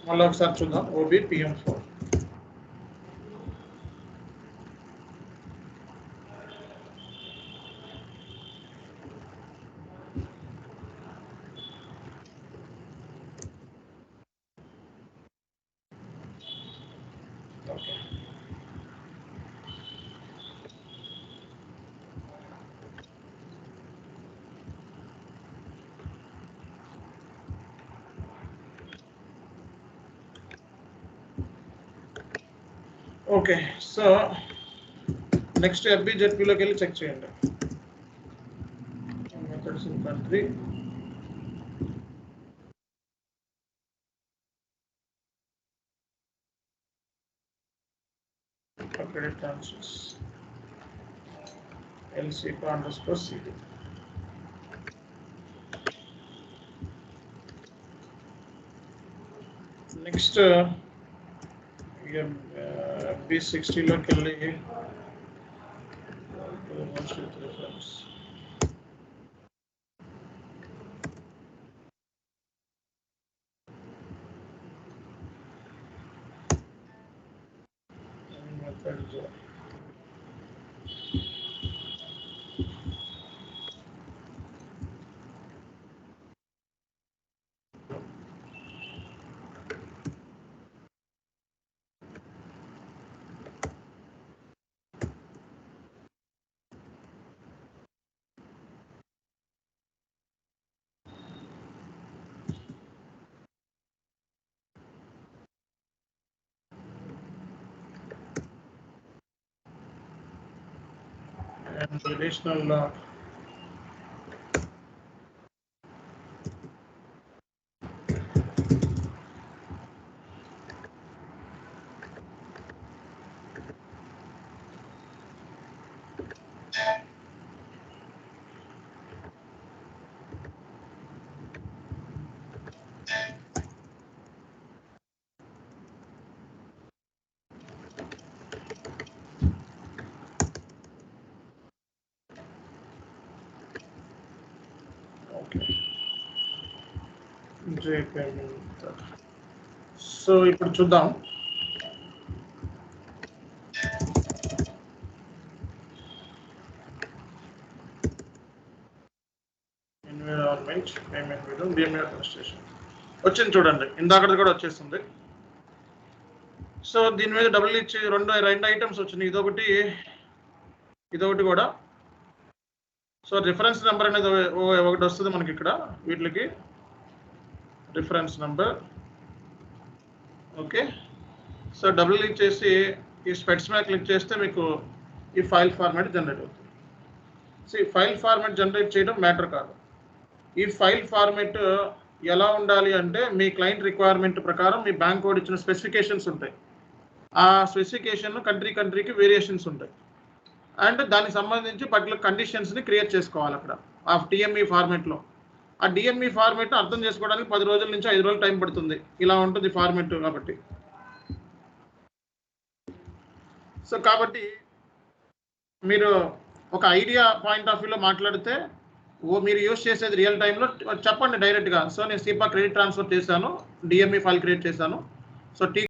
మళ్ళీ ఒకసారి చూద్దాం. OB PM4 okay. So next FBZPలోకి వెళ్ళి చెక్ చేయండి. Methods in country, credit transfers, LCPA_CD. Next B60లోకి వెళ్ళి reference methods and additional so ఇప్పుడు చూద్దాం. ఎన్విరాన్మెంట్, పేమెంట్ విధం, DME అడ్మినిస్ట్రేషన్ వచ్చింది చూడండి. ఇందాకది కూడా వచ్చేస్తుంది. సో దీని మీద డబుల్ ఇచ్చి రెండు ఐటమ్స్ వచ్చినాయి. ఇదొకటి కూడా. సో రిఫరెన్స్ నెంబర్ అనేది ఒకటి వస్తుంది మనకి ఇక్కడ. వీటికి reference number. Okay. So double click చేసి ఈ స్పెట్స్ మీద క్లిక్ చేస్తే మీకు ఈ ఫైల్ ఫార్మాట్ జనరేట్ అవుతుంది. సో ఈ ఫైల్ ఫార్మాట్ జనరేట్ చేయడం మ్యాటర్ కాదు. ఈ ఫైల్ ఫార్మాట్ ఎలా ఉండాలి అంటే మీ క్లయింట్ రిక్వైర్మెంట్ ప్రకారం మీ బ్యాంక్ కోడ్ ఇచ్చిన స్పెసిఫికేషన్స్ ఉంటాయి. ఆ స్పెసిఫికేషన్ కంట్రీకి వేరియేషన్స్ ఉంటాయి. అండ్ దానికి సంబంధించి పర్టికులర్ కండిషన్స్ని క్రియేట్ చేసుకోవాలి అక్కడ ఆ DME ఫార్మాట్లో. ఆ DME ఫార్మాట్ అర్థం చేసుకోవడానికి 10 రోజుల నుంచి 5 రోజులు టైం పడుతుంది. ఇలా ఉంటుంది ఫార్మాట్ కాబట్టి. సో కాబట్టి మీరు ఒక ఐడియా పాయింట్ ఆఫ్ వ్యూలో మాట్లాడితే మీరు యూజ్ చేసేది రియల్ టైంలో చెప్పండి డైరెక్ట్గా. సో నేను SEPA క్రెడిట్ ట్రాన్స్ఫర్ చేశాను, DME ఫైల్ క్రియేట్ చేశాను. సో